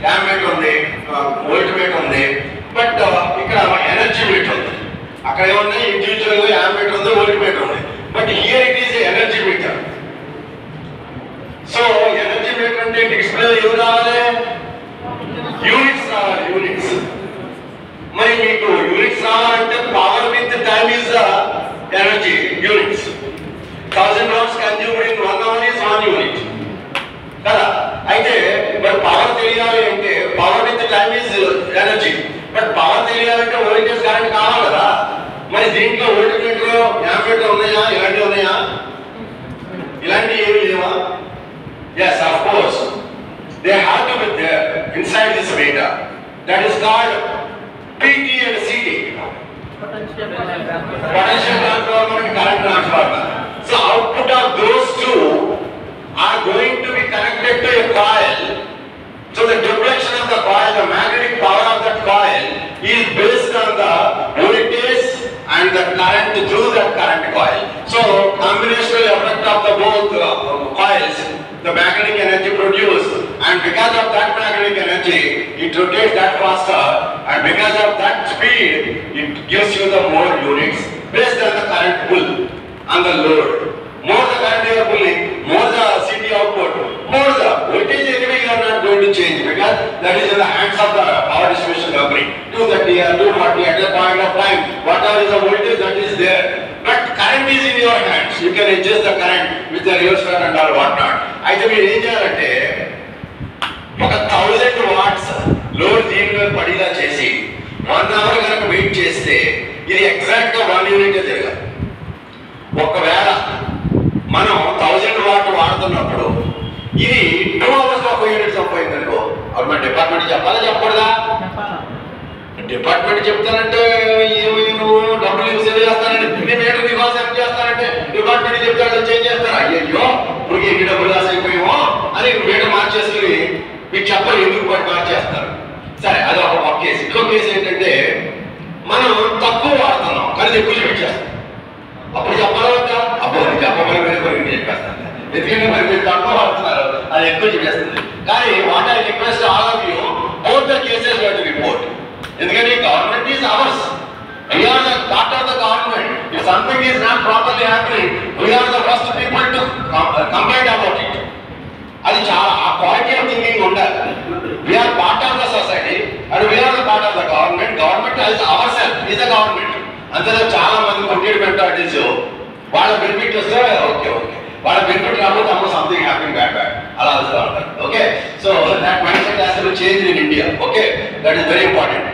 Ammeter ఉంది, volt meter ఉంది, but ఇక్కడ ఎనర్జీ మీటర్ ఉంది. అక్కడ ఏమన్నా ఇండివిజువల్ యామ్మీటర్ ఉంది, వోల్ట్ మీటర్ ఉంది, but here it is energy meter. So energy meter అంటే డిస్ప్లే ఏమి రావాలి? యూనిట్స్ రావాలి, యూనిట్స్. మరి మీకు యూనిట్స్ రావాలంటే power with time is the energy units. 1000 watts consumed in 1 hour is 1 unit కదా. అయితే మరి పవర్ తెలియాలి అంటే power with time is energy, but power తెలియాలంటే వోల్టేజ్ కరెంట్ కావాలి కదా. మరి దీంట్లో వోల్ట్ మీటర్, యామ్మీటర్ ఉన్నాయా? ఇలాంటివి ఉన్నాయా? ఇలాంటివి ఏమి లేవా? Yes, of course. They have to be there inside this meter. That is called PT and CT. Potential transformer and current transformer. So output of those two are going to be connected to a coil. So the deflection of the coil, the magnetic power of that coil is based on the voltage and the current through that current coil. So combinational effect of the both coils, the magnetic energy produced, and because of that magnetic energy it rotates that faster, and because of that speed it gives you the more units based on the current pull on the load. More the current you are pulling, more the CT output, more the voltage. Anyway you are not going to change because that is in the hands of the power distribution company. 230 or 240 at the point of time, whatever is the voltage that is there. But current is in your hands. You can adjust the current with the rheostat and all whatnot. అయితే మీరు ఏం చేయాలంటే ఒక 1000 watts load దీని మీద పడేలా చేసి 1 hour కనుక వెయిట్ చేస్తే ఇది ఎగ్జాక్ట్ గా 1 యూనిట్ తిరగాలి. ఒకవేళ మనం 1000 watt వాడుతున్నప్పుడు ఇది 2 hours లో 1 యూనిట్ సంపాదింది అనుకో, అప్పుడు మన డిపార్ట్మెంట్ చెప్పాలా చెప్పకూడదా? డిపార్ట్మెంట్ చెప్తానంటే ఏమి నువ్వు డబ్బులు సేవ్ చేస్తానంటే మీటర్ నీకోసం ఏం చేస్తానంటే డిపార్ట్మెంట్ చెప్తాడు చేంజ్ చేస్తారు. అయ్యో నువ్వు ఎన్ని డబ్బులు లాస్ అయిపోయామో అని మీటర్ మార్చేసుకుని మీకు చెప్పాలి ఎందుకు పట్టి మార్చేస్తారు. సరే అది ఒక కేసు. ఇంకో కేసు ఏంటంటే మనం తక్కువ వాడుతున్నాం కానీ ఎక్కువ చూపించేస్తాం. అప్పుడు చెప్పాలంటే అప్పుడు చెప్పమని మీరు చెప్పేస్తాను, ఎందుకంటే మరి మీరు తక్కువ వాడుతున్నారు అది ఎక్కువ చూపిస్తుంది. కానీ what I request all of you, both the cases you have to report. ఎందుకంటే government is ours, we are the part of the government. If something is not properly happening, we are the first people to complain about it. అది చాలా ఆ quality of thinking ఉండాలి. We are part of the society and we are the part of the government. Government is ourselves, is the government. అంతే చాలా మంది complete mentalities వాళ్ళ benefit వస్తే okay okay, వాళ్ళ బెనిఫిట్ రాకపోతే అమ్మ సంథింగ్ హ్యాపింగ్ బ్యాడ్ అలా వస్తూ ఉంటారు. Okay, so that mind set has to change in India. Okay, that is very important.